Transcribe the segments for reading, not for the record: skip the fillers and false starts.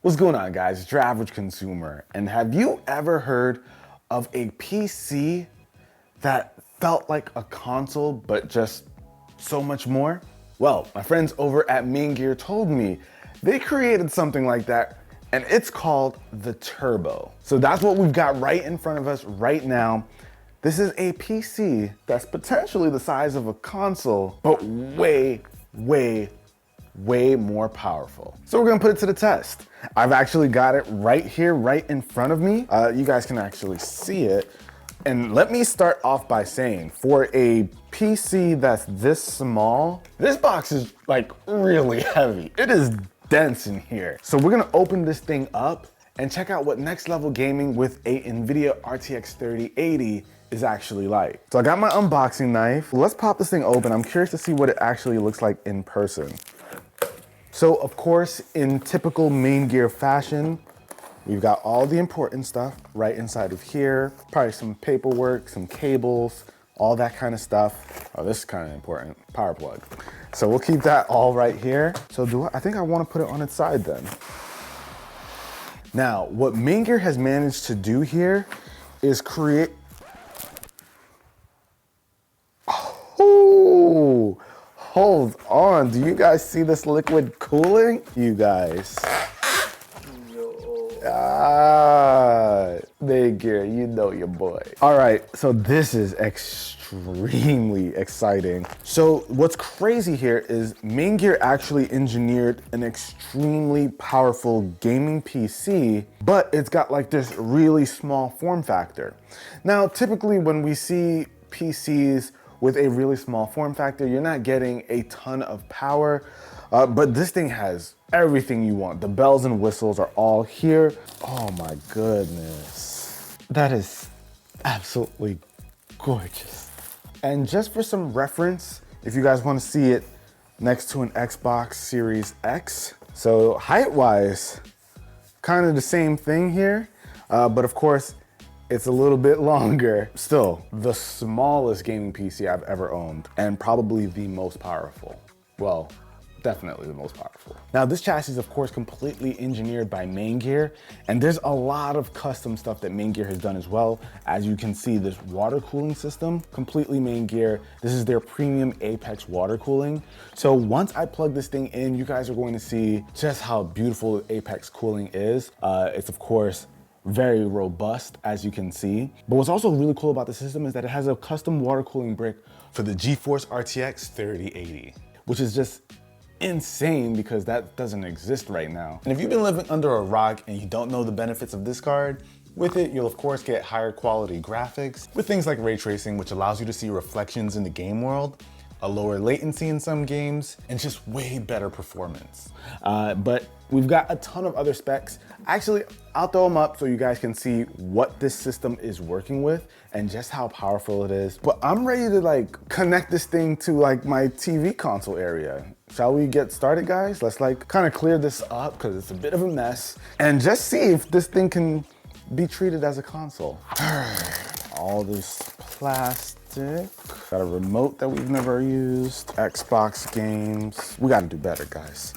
What's going on, guys? It's your average consumer. And have you ever heard of a PC that felt like a console, but just so much more? Well, my friends over at Main Gear told me they created something like that, and it's called the Turbo. So that's what we've got right in front of us right now. This is a PC that's potentially the size of a console, but way more powerful. So we're gonna put it to the test. I've actually got it right here, right in front of me. You guys can actually see it. And let me start off by saying, for a PC that's this small, this box is like really heavy. It is dense in here. So we're gonna open this thing up and check out what next level gaming with a NVIDIA RTX 3080 is actually like. So I got my unboxing knife. Let's pop this thing open. I'm curious to see what it actually looks like in person. So of course, in typical Main Gear fashion, we've got all the important stuff right inside of here. Probably some paperwork, some cables, all that kind of stuff. Oh, this is kind of important, power plug. So we'll keep that all right here. So I think I want to put it on its side then. Now, what Main Gear has managed to do here is create, oh, hold on. Do you guys see this liquid cooling? You guys. Main Gear, you know your boy. All right, so this is extremely exciting. So what's crazy here is Main Gear actually engineered an extremely powerful gaming PC, but it's got like this really small form factor. Now, typically when we see PCs with a really small form factor, you're not getting a ton of power, but this thing has everything you want. The bells and whistles are all here. Oh my goodness. That is absolutely gorgeous. And just for some reference, if you guys want to see it next to an Xbox Series X, so height-wise, kind of the same thing here, but of course, it's a little bit longer. Still, the smallest gaming PC I've ever owned, and probably the most powerful. Well, definitely the most powerful. Now, this chassis is of course completely engineered by Main Gear, and there's a lot of custom stuff that Main Gear has done as well. As you can see, this water cooling system, completely Main Gear. This is their premium Apex water cooling. So once I plug this thing in, you guys are going to see just how beautiful Apex cooling is. It's of course very robust, as you can see. But what's also really cool about the system is that it has a custom water cooling brick for the GeForce RTX 3080, which is just insane because that doesn't exist right now. And if you've been living under a rock and you don't know the benefits of this card, with it, you'll of course get higher quality graphics with things like ray tracing, which allows you to see reflections in the game world, a lower latency in some games, and just way better performance. But we've got a ton of other specs. Actually, I'll throw them up so you guys can see what this system is working with and just how powerful it is. But I'm ready to like connect this thing to like my TV console area. Shall we get started, guys? Let's like kind of clear this up because it's a bit of a mess and just see if this thing can be treated as a console. All this plastic. Got a remote that we've never used. Xbox games. We gotta do better, guys.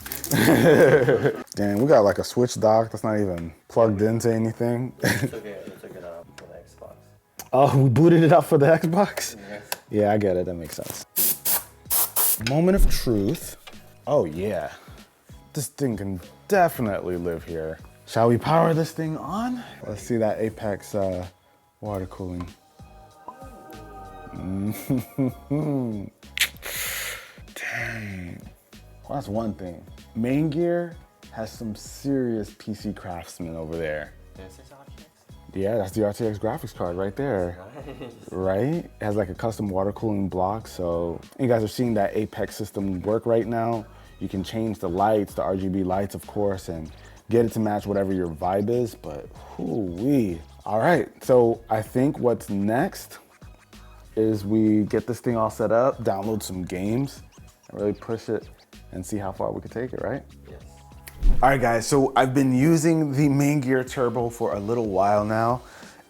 Dang, we got like a Switch dock that's not even plugged into anything. We took it out for the Xbox. Oh, we booted it up for the Xbox? Yes. Yeah, I get it, that makes sense. Moment of truth. Oh yeah, this thing can definitely live here. Shall we power this thing on? Let's see that Apex water cooling. Dang. Well, that's one thing. Main Gear has some serious PC craftsmen over there. This is RTX? Yeah, that's the RTX graphics card right there. Nice. Right? It has like a custom water cooling block. So you guys are seeing that Apex system work right now. You can change the lights, the RGB lights, of course, and get it to match whatever your vibe is, but whoo-wee. All right, so I think what's next is we get this thing all set up, download some games, and really push it and see how far we can take it, right? Yes. All right, guys, so I've been using the Main Gear Turbo for a little while now,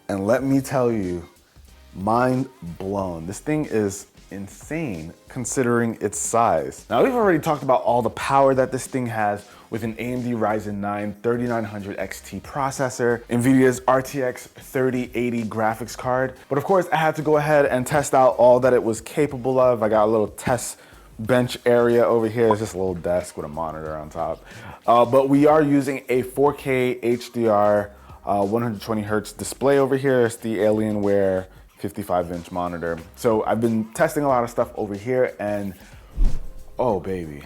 and let me tell you, mind blown. This thing is insane considering its size. Now, we've already talked about all the power that this thing has with an AMD Ryzen 9 3900 XT processor, NVIDIA's RTX 3080 graphics card. But of course, I had to go ahead and test out all that it was capable of. I got a little test bench area over here. It's just a little desk with a monitor on top. But we are using a 4K HDR 120 hertz display over here. It's the Alienware 55-inch monitor. So I've been testing a lot of stuff over here, and oh baby,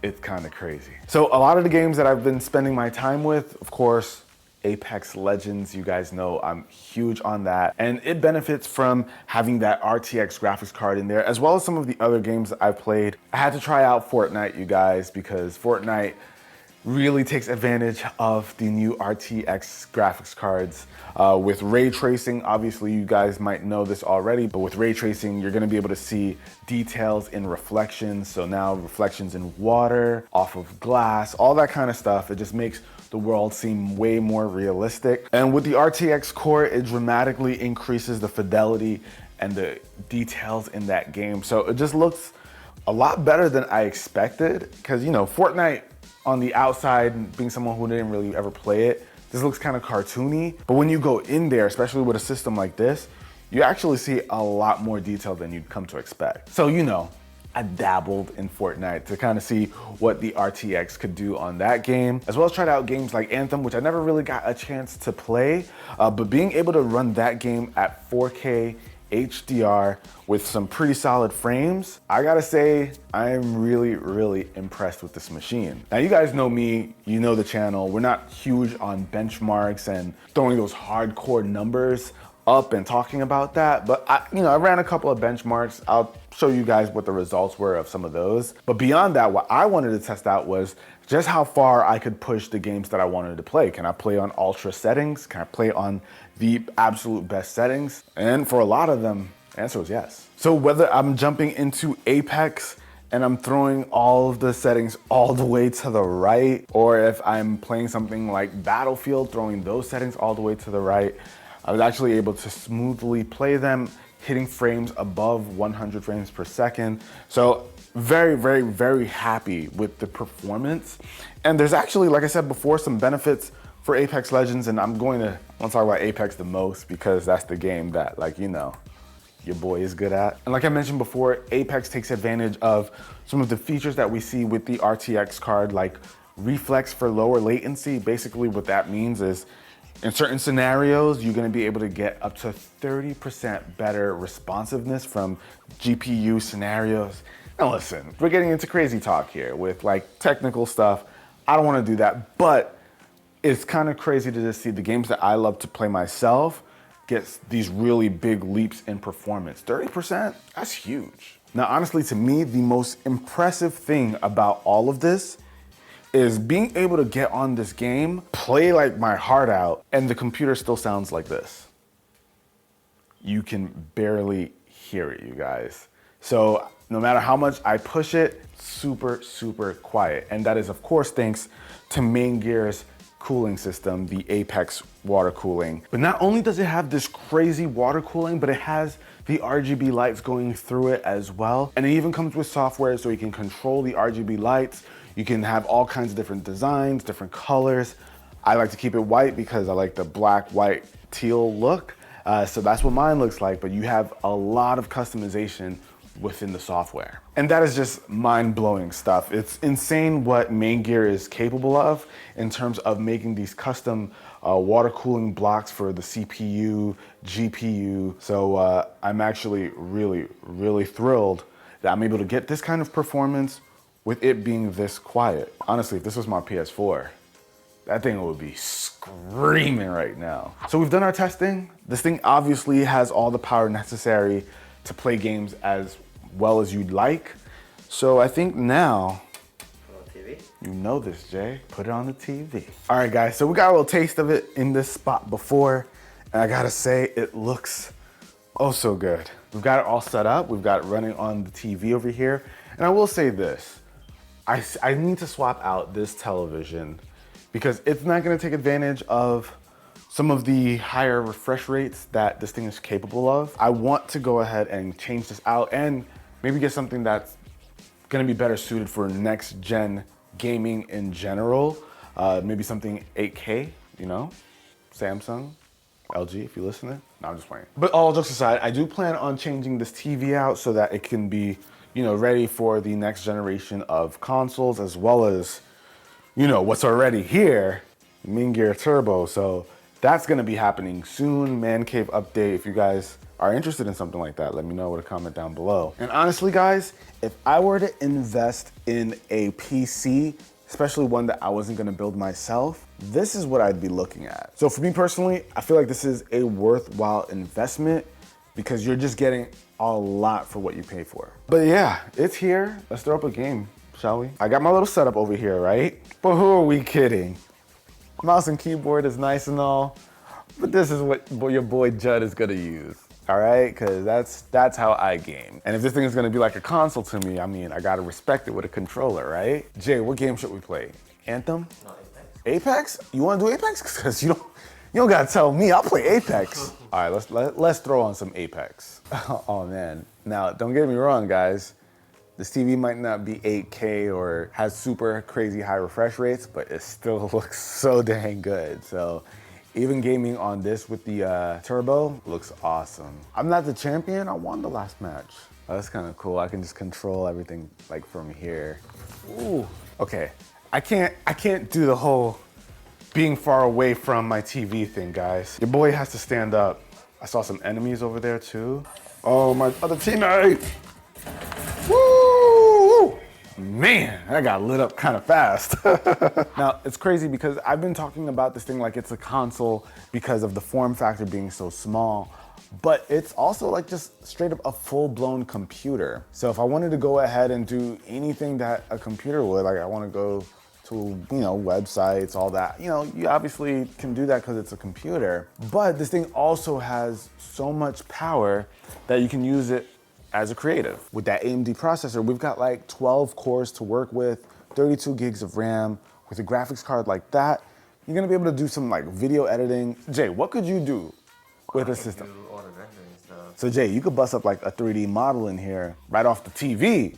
it's kind of crazy. So a lot of the games that I've been spending my time with, of course, Apex Legends, you guys know I'm huge on that. And it benefits from having that RTX graphics card in there, as well as some of the other games that I've played. I had to try out Fortnite, you guys, because Fortnite really takes advantage of the new RTX graphics cards. With ray tracing, obviously you guys might know this already, but with ray tracing, you're gonna be able to see details in reflections. So now reflections in water, off of glass, all that kind of stuff. It just makes the world seem way more realistic. And with the RTX core, it dramatically increases the fidelity and the details in that game. So it just looks a lot better than I expected, because you know, Fortnite on the outside, being someone who didn't really ever play it, this looks kind of cartoony. But when you go in there, especially with a system like this, you actually see a lot more detail than you'd come to expect. So you know, I dabbled in Fortnite to kind of see what the RTX could do on that game, as well as tried out games like Anthem, which I never really got a chance to play, but being able to run that game at 4K HDR with some pretty solid frames, I gotta say, I'm really, really impressed with this machine. Now, you guys know me, you know the channel. We're not huge on benchmarks and throwing those hardcore numbers up and talking about that, but I ran a couple of benchmarks. I'll show you guys what the results were of some of those. But beyond that, what I wanted to test out was just how far I could push the games that I wanted to play. Can I play on ultra settings? Can I play on the absolute best settings? And for a lot of them, the answer was yes. So whether I'm jumping into Apex and I'm throwing all of the settings all the way to the right, or if I'm playing something like Battlefield, throwing those settings all the way to the right, I was actually able to smoothly play them, hitting frames above 100 frames per second. So very, very, very happy with the performance. And there's actually, like I said before, some benefits for Apex Legends, and I want to talk about Apex the most because that's the game that, like, you know, your boy is good at. And like I mentioned before, Apex takes advantage of some of the features that we see with the RTX card, like reflex for lower latency. Basically what that means is in certain scenarios, you're gonna be able to get up to 30% better responsiveness from GPU scenarios. Now listen, we're getting into crazy talk here with like technical stuff. I don't wanna do that, but it's kind of crazy to just see the games that I love to play myself get these really big leaps in performance. 30%, that's huge. Now honestly, to me, the most impressive thing about all of this is being able to get on this game, play like my heart out, and the computer still sounds like this. You can barely hear it, you guys. So no matter how much I push it, super, super quiet. And that is of course thanks to Main Gear's cooling system, the Apex water cooling. But not only does it have this crazy water cooling, but it has the RGB lights going through it as well. And it even comes with software so you can control the RGB lights. You can have all kinds of different designs, different colors. I like to keep it white because I like the black, white, teal look. So that's what mine looks like, but you have a lot of customization within the software. And that is just mind-blowing stuff. It's insane what Main Gear is capable of in terms of making these custom water cooling blocks for the CPU, GPU. So I'm actually really, really thrilled that I'm able to get this kind of performance with it being this quiet. Honestly, if this was my PS4, that thing would be screaming right now. So we've done our testing. This thing obviously has all the power necessary to play games as well as you'd like. So I think now, TV? You know this, Jay. Put it on the TV. All right, guys, so we got a little taste of it in this spot before, and I gotta say, it looks oh so good. We've got it all set up. We've got it running on the TV over here. And I will say this, I need to swap out this television because it's not gonna take advantage of some of the higher refresh rates that this thing is capable of. I want to go ahead and change this out and maybe get something that's gonna be better suited for next gen gaming in general. Maybe something 8K, you know, Samsung, LG, if you're listening. No, I'm just playing. But all jokes aside, I do plan on changing this TV out so that it can be, you know, ready for the next generation of consoles, as well as, you know, what's already here, Main Gear Turbo. So that's gonna be happening soon. Man Cave update. If you guys are interested in something like that, let me know with a comment down below. And honestly, guys, if I were to invest in a PC, especially one that I wasn't gonna build myself, this is what I'd be looking at. So for me personally, I feel like this is a worthwhile investment because you're just getting a lot for what you pay for. But yeah, it's here. Let's throw up a game, shall we? I got my little setup over here, right? But who are we kidding? Mouse and keyboard is nice and all, but this is what your boy Judd is gonna use. All right, because that's how I game. And if this thing is gonna be like a console to me, I mean, I gotta respect it with a controller, right? Jay, what game should we play? Anthem? No, Apex. Apex? You wanna do Apex? Because you don't gotta tell me, I'll play Apex. All right, let's throw on some Apex. Oh man, now don't get me wrong, guys. This TV might not be 8K or has super crazy high refresh rates, but it still looks so dang good. So even gaming on this with the turbo looks awesome. I'm not the champion, I won the last match. Oh, that's kind of cool. I can just control everything like from here. Ooh, okay. I can't do the whole being far away from my TV thing, guys. Your boy has to stand up. I saw some enemies over there too. Oh, my other teammate. Woo! Man, that got lit up kind of fast. Now, it's crazy because I've been talking about this thing like it's a console because of the form factor being so small, but it's also like just straight up a full-blown computer. So if I wanted to go ahead and do anything that a computer would, like I want to go to, you know, websites, all that, you know, you obviously can do that because it's a computer, but this thing also has so much power that you can use it as a creative. With that AMD processor, we've got like 12 cores to work with, 32 gigs of RAM. With a graphics card like that, you're gonna be able to do some like video editing. Jay, what could you do with a system? Do all the rendering stuff. So Jay, you could bust up like a 3D model in here right off the TV.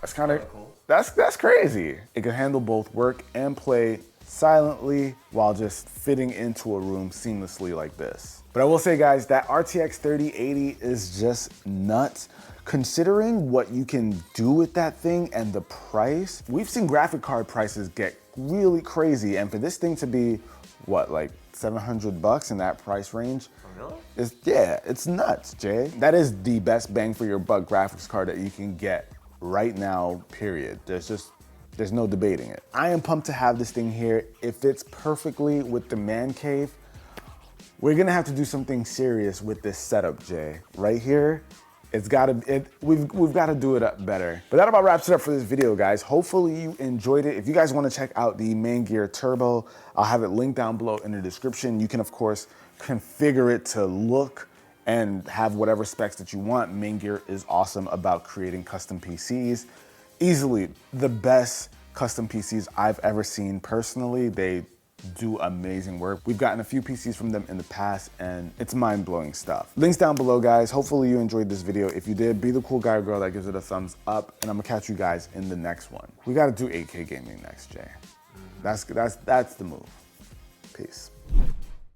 That's kind of cool. That's crazy. It can handle both work and play silently while just fitting into a room seamlessly like this. But I will say, guys, that RTX 3080 is just nuts. Considering what you can do with that thing and the price, we've seen graphic card prices get really crazy. And for this thing to be, what, like $700 in that price range? Oh, really? It's nuts, Jay. That is the best bang for your buck graphics card that you can get right now, period. There's no debating it. I am pumped to have this thing here. It fits perfectly with the man cave. We're gonna have to do something serious with this setup, Jay. Right here, we've gotta do it up better. But that about wraps it up for this video, guys. Hopefully you enjoyed it. If you guys wanna check out the Main Gear Turbo, I'll have it linked down below in the description. You can, of course, configure it to look and have whatever specs that you want. Main Gear is awesome about creating custom PCs. Easily the best custom PCs I've ever seen personally. They do amazing work. We've gotten a few PCs from them in the past and it's mind-blowing stuff. Links down below, guys. Hopefully you enjoyed this video. If you did, be the cool guy or girl that gives it a thumbs up, and I'm gonna catch you guys in the next one. We gotta do 8K gaming next, Jay. That's the move. Peace.